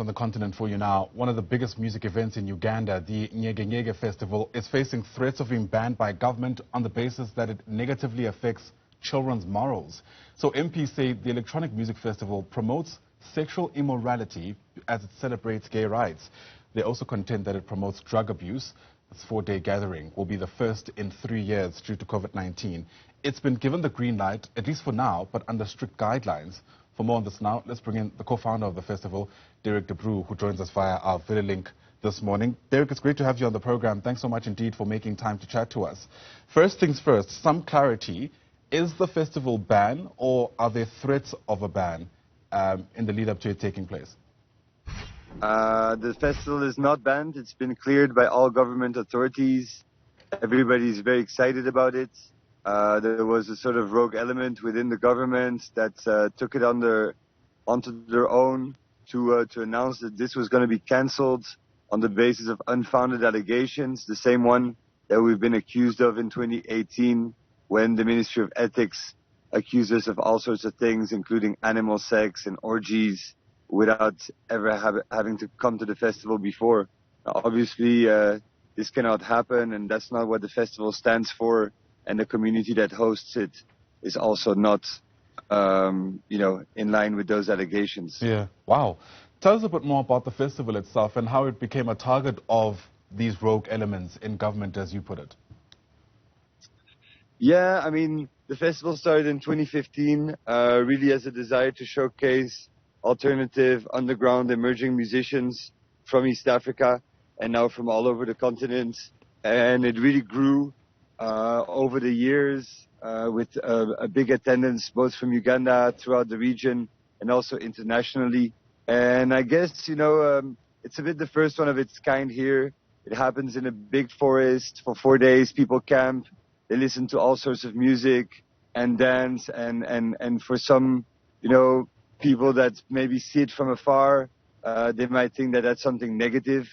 On the continent for you now, one of the biggest music events in Uganda, the Nyege Nyege Festival, is facing threats of being banned by government on the basis that it negatively affects children's morals. So MPs say the electronic music festival promotes sexual immorality as it celebrates gay rights. They also contend that it promotes drug abuse. This 4-day gathering will be the first in 3 years due to COVID-19. It's been given the green light, at least for now, but under strict guidelines. For more on this now, let's bring in the co-founder of the festival, Debru, who joins us via our video link this morning. Derek, it's great to have you on the program. Thanks so much indeed for making time to chat to us. First things first, some clarity. Is the festival banned, or are there threats of a ban in the lead up to it taking place? The festival is not banned. It's been cleared by all government authorities. Everybody's very excited about it. There was a sort of rogue element within the government that took it onto their own to announce that this was going to be cancelled on the basis of unfounded allegations, the same one that we've been accused of in 2018 when the Ministry of Ethics accused us of all sorts of things, including animal sex and orgies, without ever having to come to the festival before. Obviously, this cannot happen, and that's not what the festival stands for. And the community that hosts it is also not, in line with those allegations. Yeah. Wow. Tell us a bit more about the festival itself and how it became a target of these rogue elements in government, as you put it. Yeah, I mean, the festival started in 2015, really as a desire to showcase alternative, underground, emerging musicians from East Africa and now from all over the continent. And it really grew over the years with a big attendance both from Uganda, throughout the region, and also internationally. And I guess, it's a bit the first one of its kind here. It happens in a big forest for 4 days. People camp, they listen to all sorts of music and dance. And for some, people that maybe see it from afar, they might think that that's something negative.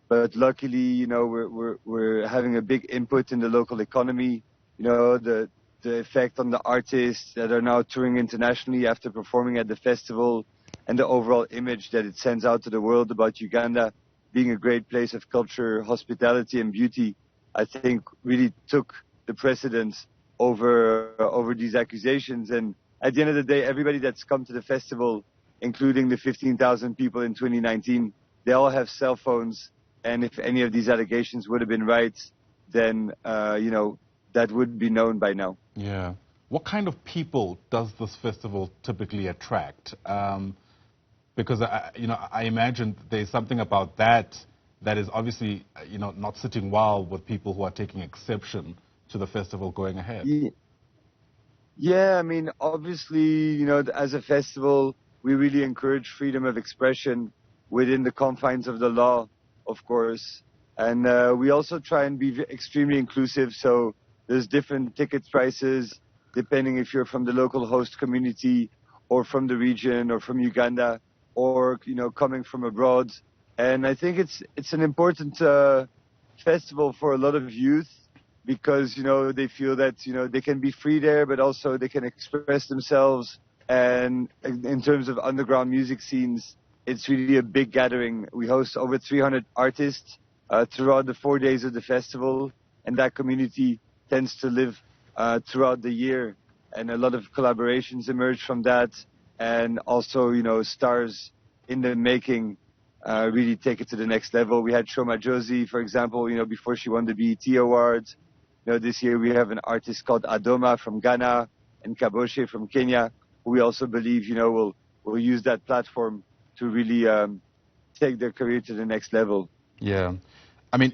But luckily, we're having a big input in the local economy. The effect on the artists that are now touring internationally after performing at the festival, and the overall image that it sends out to the world about Uganda being a great place of culture, hospitality, and beauty, I think really took the precedence over these accusations. And at the end of the day, everybody that's come to the festival, including the 15,000 people in 2019, they all have cell phones. And if any of these allegations would have been right, then, that would be known by now. Yeah. What kind of people does this festival typically attract? Because, I imagine there's something about that is obviously, not sitting well with people who are taking exception to the festival going ahead. Yeah, I mean, obviously, as a festival, we really encourage freedom of expression within the confines of the law, of course. And we also try and be extremely inclusive. So there's different ticket prices depending if you're from the local host community or from the region or from Uganda or, coming from abroad. And I think it's an important festival for a lot of youth because, they feel that, they can be free there, but also they can express themselves. And in terms of underground music scenes, it's really a big gathering. We host over 300 artists throughout the 4 days of the festival, and that community tends to live throughout the year. And a lot of collaborations emerge from that, and also, stars in the making really take it to the next level. We had Shoma Josie, for example, before she won the BET Awards. This year we have an artist called Adoma from Ghana and Kaboshe from Kenya, who we also believe, will use that platform to really take their career to the next level. Yeah. I mean,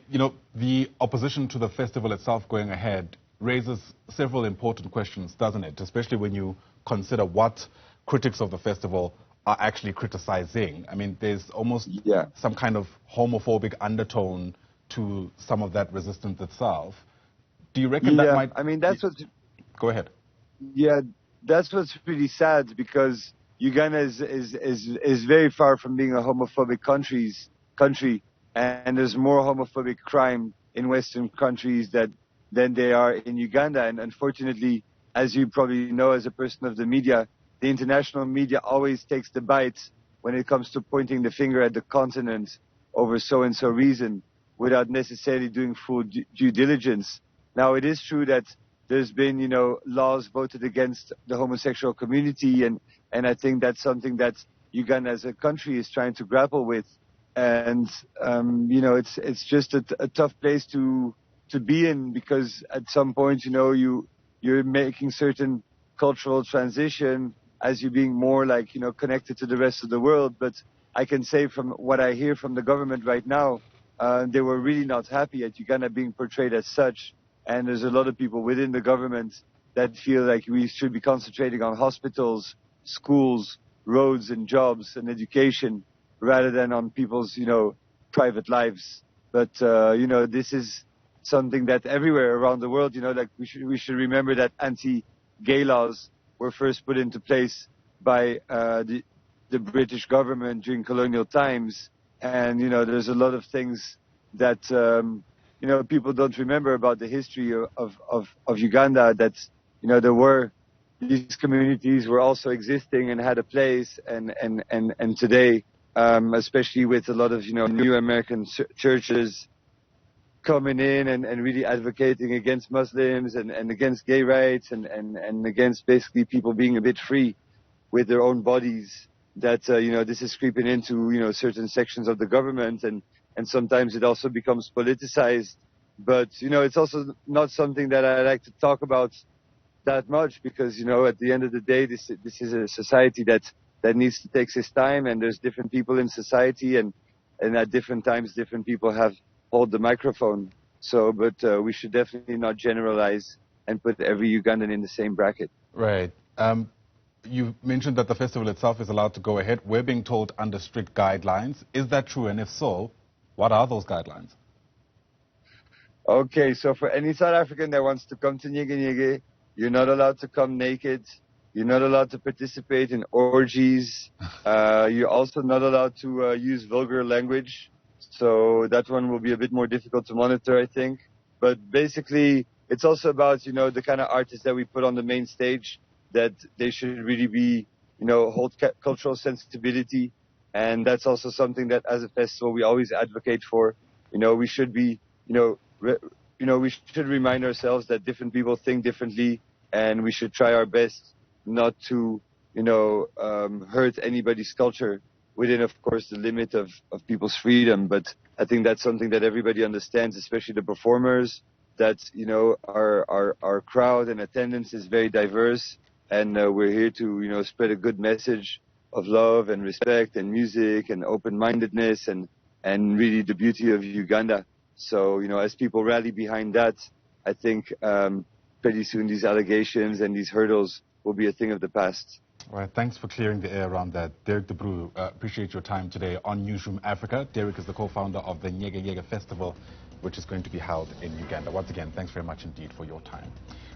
the opposition to the festival itself going ahead raises several important questions, doesn't it? Especially when you consider what critics of the festival are actually criticizing. I mean, there's almost some kind of homophobic undertone to some of that resistance itself. Do you reckon that might... I mean, that's what... Go ahead. Yeah, that's what's really sad because Uganda is very far from being a homophobic country, and there's more homophobic crime in Western countries than they are in Uganda. And unfortunately, as you probably know as a person of the media, the international media always takes the bite when it comes to pointing the finger at the continent over so-and-so reason without necessarily doing full due diligence. Now, it is true that there's been, laws voted against the homosexual community, and I think that's something that Uganda as a country is trying to grapple with. And, it's just a tough place to be in, because at some point, you're making certain cultural transition as you being more like, connected to the rest of the world. But I can say from what I hear from the government right now, they were really not happy at Uganda being portrayed as such. And there's a lot of people within the government that feel like we should be concentrating on hospitals, schools, roads and jobs and education rather than on people's, private lives. But, this is something that everywhere around the world, like we should remember that anti-gay laws were first put into place by the British government during colonial times. And, there's a lot of things that, people don't remember about the history of Uganda, that, there were these communities were also existing and had a place. And today, especially with a lot of, new American churches coming in and really advocating against Muslims and against gay rights and against basically people being a bit free with their own bodies, that, this is creeping into, certain sections of the government, and sometimes it also becomes politicized. But, it's also not something that I like to talk about that much, because, at the end of the day, this is a society that needs to take its time, and there's different people in society, and at different times, different people hold the microphone. So, but we should definitely not generalize and put every Ugandan in the same bracket. Right. You mentioned that the festival itself is allowed to go ahead. We're being told under strict guidelines. Is that true? And if so, what are those guidelines? Okay, so for any South African that wants to come to Nyege Nyege, you're not allowed to come naked. You're not allowed to participate in orgies. You're also not allowed to use vulgar language. So that one will be a bit more difficult to monitor, I think. But basically, it's also about, the kind of artists that we put on the main stage, that they should really be, hold cultural sensibility. And that's also something that as a festival we always advocate for. We should be, we should remind ourselves that different people think differently, and we should try our best not to, hurt anybody's culture within, of course, the limit of people's freedom. But I think that's something that everybody understands, especially the performers, that, our crowd and attendance is very diverse, and we're here to, spread a good message of love and respect and music and open-mindedness and really the beauty of Uganda. So, as people rally behind that, I think pretty soon these allegations and these hurdles will be a thing of the past. All right, thanks for clearing the air around that. Derek Debru, appreciate your time today on Newzroom Afrika. Derek is the co-founder of the Nyege Nyege Festival, which is going to be held in Uganda. Once again, thanks very much indeed for your time.